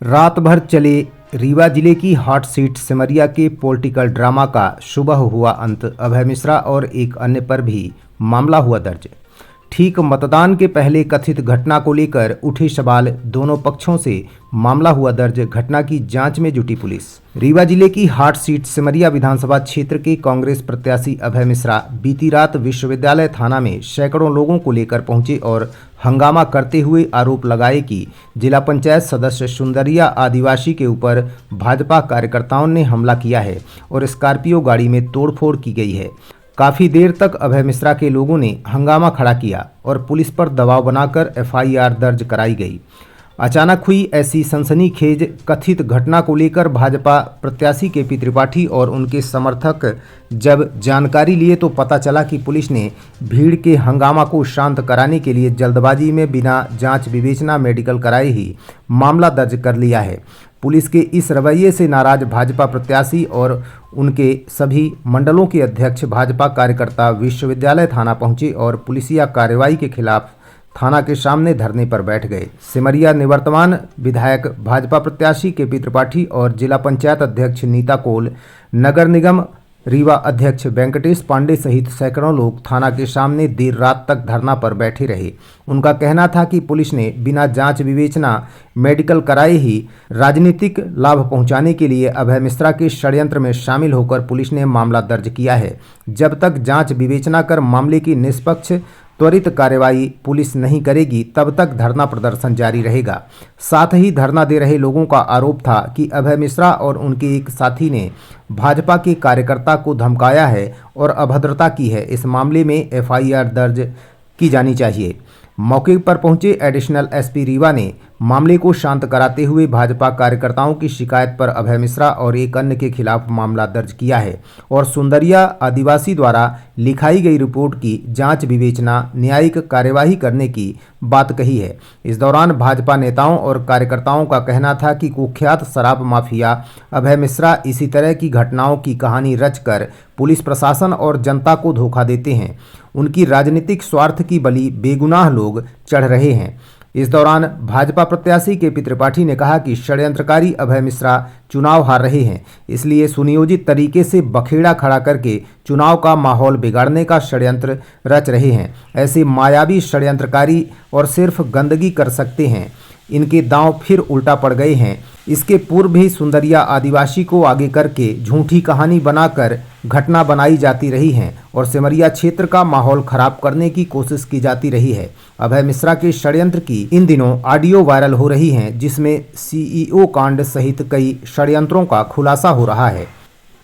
रात भर चले रीवा जिले की हॉट सीट सिमरिया के पॉलिटिकल ड्रामा का सुबह हुआ अंत। अभय मिश्रा और एक अन्य पर भी मामला हुआ दर्ज। ठीक मतदान के पहले कथित घटना को लेकर उठे सवाल, दोनों पक्षों से मामला हुआ दर्ज। घटना की जांच में जुटी पुलिस। रीवा जिले की हॉट सीट सिमरिया विधानसभा क्षेत्र के कांग्रेस प्रत्याशी अभय मिश्रा बीती रात विश्वविद्यालय थाना में सैकड़ों लोगों को लेकर पहुंचे और हंगामा करते हुए आरोप लगाए कि जिला पंचायत सदस्य सुंदरिया आदिवासी के ऊपर भाजपा कार्यकर्ताओं ने हमला किया है और स्कॉर्पियो गाड़ी में तोड़फोड़ की गई है। काफ़ी देर तक अभय मिश्रा के लोगों ने हंगामा खड़ा किया और पुलिस पर दबाव बनाकर एफआईआर दर्ज कराई गई। अचानक हुई ऐसी सनसनीखेज कथित घटना को लेकर भाजपा प्रत्याशी केपी त्रिपाठी और उनके समर्थक जब जानकारी लिए तो पता चला कि पुलिस ने भीड़ के हंगामा को शांत कराने के लिए जल्दबाजी में बिना जांच विवेचना मेडिकल कराए ही मामला दर्ज कर लिया है। पुलिस के इस रवैये से नाराज भाजपा प्रत्याशी और उनके सभी मंडलों के अध्यक्ष भाजपा कार्यकर्ता विश्वविद्यालय थाना पहुंचे और पुलिसिया कार्रवाई के खिलाफ थाना के सामने धरने पर बैठ गए। सिमरिया निवर्तमान विधायक भाजपा प्रत्याशी केपी त्रिपाठी और जिला पंचायत अध्यक्ष नीता कोल, नगर निगम रीवा अध्यक्ष वेंकटेश पांडे सहित सैकड़ों लोग थाना के सामने देर रात तक धरना पर बैठे रहे। उनका कहना था कि पुलिस ने बिना जांच विवेचना मेडिकल कराए ही राजनीतिक लाभ पहुंचाने के लिए अभय मिश्रा के षड्यंत्र में शामिल होकर पुलिस ने मामला दर्ज किया है। जब तक जांच विवेचना कर मामले की निष्पक्ष त्वरित कार्रवाई पुलिस नहीं करेगी तब तक धरना प्रदर्शन जारी रहेगा। साथ ही धरना दे रहे लोगों का आरोप था कि अभय मिश्रा और उनके एक साथी ने भाजपा के कार्यकर्ता को धमकाया है और अभद्रता की है। इस मामले में एफआईआर दर्ज की जानी चाहिए। मौके पर पहुंचे एडिशनल एसपी रीवा ने मामले को शांत कराते हुए भाजपा कार्यकर्ताओं की शिकायत पर अभय मिश्रा और एक अन्य के खिलाफ मामला दर्ज किया है और सुंदरिया आदिवासी द्वारा लिखाई गई रिपोर्ट की जांच विवेचना न्यायिक कार्यवाही करने की बात कही है। इस दौरान भाजपा नेताओं और कार्यकर्ताओं का कहना था कि कुख्यात शराब माफिया अभय मिश्रा इसी तरह की घटनाओं की कहानी रचकर पुलिस प्रशासन और जनता को धोखा देते हैं। उनकी राजनीतिक स्वार्थ की बलि बेगुनाह लोग चढ़ रहे हैं। इस दौरान भाजपा प्रत्याशी केपी त्रिपाठी ने कहा कि षड्यंत्रकारी अभय मिश्रा चुनाव हार रहे हैं, इसलिए सुनियोजित तरीके से बखेड़ा खड़ा करके चुनाव का माहौल बिगाड़ने का षड्यंत्र रच रहे हैं। ऐसे मायावी षड्यंत्रकारी और सिर्फ गंदगी कर सकते हैं। इनके दांव फिर उल्टा पड़ गए हैं। इसके पूर्व भी सुंदरिया आदिवासी को आगे करके झूठी कहानी बनाकर घटना बनाई जाती रही हैं और सिमरिया क्षेत्र का माहौल खराब करने की कोशिश की जाती रही है। अभय मिश्रा के षड्यंत्र की इन दिनों ऑडियो वायरल हो रही हैं, जिसमें सीईओ कांड सहित कई षड्यंत्रों का खुलासा हो रहा है।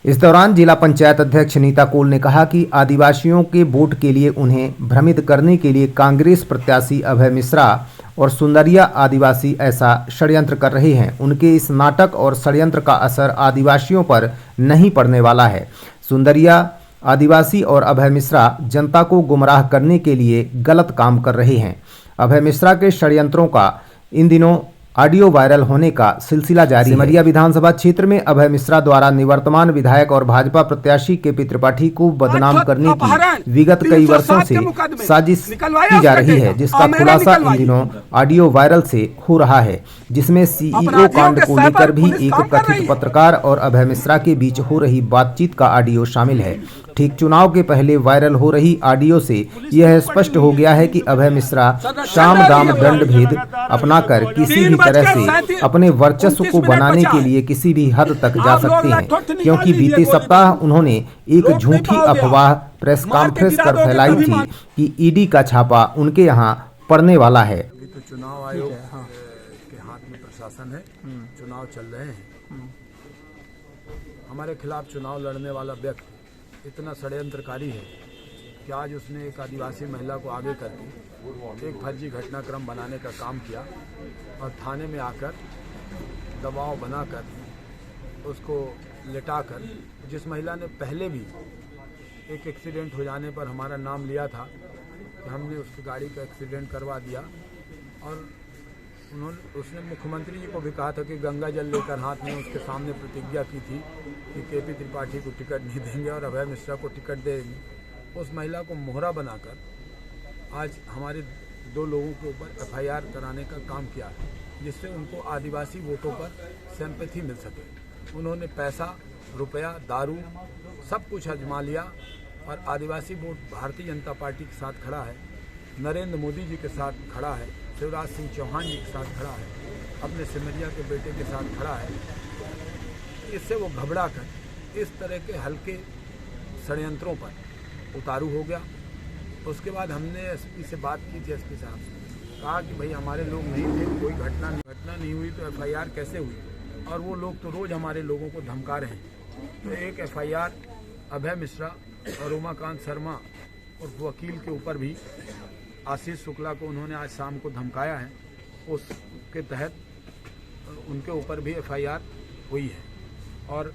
इस दौरान जिला पंचायत अध्यक्ष नीता कोल ने कहा कि आदिवासियों के वोट के लिए उन्हें भ्रमित करने के लिए कांग्रेस प्रत्याशी अभय मिश्रा और सुंदरिया आदिवासी ऐसा षड्यंत्र कर रहे हैं। उनके इस नाटक और षड्यंत्र का असर आदिवासियों पर नहीं पड़ने वाला है। सुंदरिया आदिवासी और अभय मिश्रा जनता को गुमराह करने के लिए गलत काम कर रहे हैं। अभय मिश्रा के षड्यंत्रों का इन दिनों ऑडियो वायरल होने का सिलसिला जारी है। सिमरिया विधानसभा क्षेत्र में अभय मिश्रा द्वारा निवर्तमान विधायक और भाजपा प्रत्याशी केपी त्रिपाठी को बदनाम करने की विगत कई वर्षों से साजिश की जा रही है, जिसका खुलासा इन दिनों ऑडियो वायरल से हो रहा है, जिसमें सीईओ कांड को लेकर भी एक कथित पत्रकार और अभय मिश्रा के बीच हो रही बातचीत का ऑडियो शामिल है। ठीक चुनाव के पहले वायरल हो रही ऑडियो से यह स्पष्ट हो गया है कि अभय मिश्रा साम दाम दंड भेद अपनाकर किसी भी तरह से अपने वर्चस्व को बनाने के लिए किसी भी हद तक जा सकते हैं, क्योंकि बीते सप्ताह उन्होंने एक झूठी अफवाह प्रेस कॉन्फ्रेंस कर फैलाई थी कि ईडी का छापा उनके यहाँ पड़ने वाला है। तो चुनाव आयोग के हाथ में प्रशासन है, चुनाव चल रहे हैं। हमारे खिलाफ चुनाव लड़ने वाला व्यक्ति इतना षड्यंत्रकारी है कि आज उसने एक आदिवासी महिला को आगे करके एक फर्जी घटनाक्रम बनाने का काम किया और थाने में आकर दबाव बनाकर उसको लिटाकर, जिस महिला ने पहले भी एक एक्सीडेंट हो जाने पर हमारा नाम लिया था कि हमने उसकी गाड़ी का एक्सीडेंट करवा दिया, और उसने मुख्यमंत्री जी को भी कहा था कि गंगा जल लेकर हाथ में उसके सामने प्रतिज्ञा की थी कि केपी त्रिपाठी को टिकट नहीं देंगे और अभय मिश्रा को टिकट देंगे। उस महिला को मोहरा बनाकर आज हमारे 2 लोगों के ऊपर एफआईआर कराने का काम किया है। जिससे उनको आदिवासी वोटों पर सिंपैथी मिल सके। उन्होंने पैसा, रुपया, दारू सब कुछ आजमा लिया और आदिवासी वोट भारतीय जनता पार्टी के साथ खड़ा है, नरेंद्र मोदी जी के साथ खड़ा है, शिवराज सिंह चौहान जी के साथ खड़ा है, अपने सिमरिया के बेटे के साथ खड़ा है। इससे वो घबरा कर इस तरह के हल्के षड्यंत्रों पर उतारू हो गया। उसके बाद हमने एसपी से बात की थी, एसपी साहब से कहा कि भाई हमारे लोग नहीं थे, कोई घटना नहीं हुई तो एफआईआर कैसे हुई, और वो लोग तो रोज़ हमारे लोगों को धमका रहे हैं। तो एक एफआईआर अभय मिश्रा और उमाकांत शर्मा और वकील के ऊपर भी आशीष शुक्ला को उन्होंने आज शाम को धमकाया है, उसके तहत उनके ऊपर भी एफआईआर हुई है। और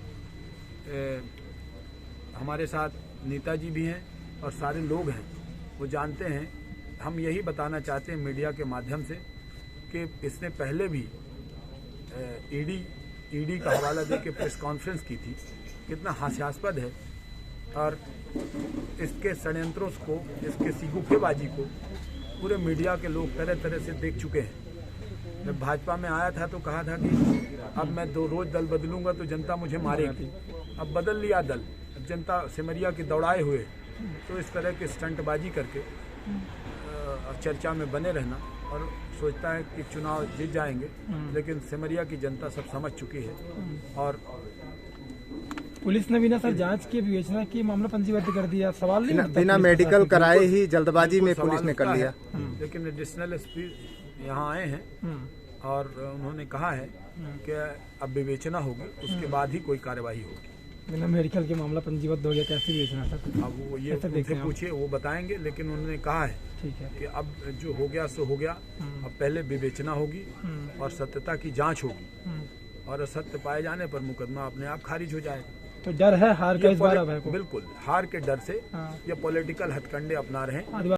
हमारे साथ नेताजी भी हैं और सारे लोग हैं, वो जानते हैं। हम यही बताना चाहते हैं मीडिया के माध्यम से कि इसने पहले भी ईडी का हवाला दे के प्रेस कॉन्फ्रेंस की थी, कितना हास्यास्पद है। और इसके षड्यंत्रों को, इसके सीगुफेबाजी को पूरे मीडिया के लोग तरह तरह से देख चुके हैं। जब भाजपा में आया था तो कहा था कि अब मैं रोज दल बदलूंगा तो जनता मुझे मारेगी। अब बदल लिया दल, अब जनता सिमरिया की दौड़ाए हुए। तो इस तरह के स्टंटबाजी करके चर्चा में बने रहना और सोचता है कि चुनाव जीत जाएंगे, लेकिन सिमरिया की जनता सब समझ चुकी है। और पुलिस ने बिना सर जांच के विवेचना की मामला पंजीबद्ध कर दिया। सवाल नहीं उठता, बिना मेडिकल कराए ही जल्दबाजी में पुलिस ने कर लिया। लेकिन एडिशनल एसपी यहाँ आए हैं और उन्होंने कहा है कि अब विवेचना होगी, उसके बाद ही कोई कार्यवाही होगी। बिना मेडिकल के मामला पंजीबद्ध हो गया, कैसे विवेचना सर? अब वो ये उनसे पूछिए, वो बताएंगे। लेकिन उन्होंने कहा है ठीक है कि अब जो हो गया सो हो गया, अब पहले विवेचना होगी और सत्यता की जांच होगी, और सत्य पाए जाने पर मुकदमा अपने आप खारिज हो जाएगा। तो डर है हार का इस बार अभय को? बिल्कुल, हार के डर से ये पॉलिटिकल हथकंडे अपना रहे हैं।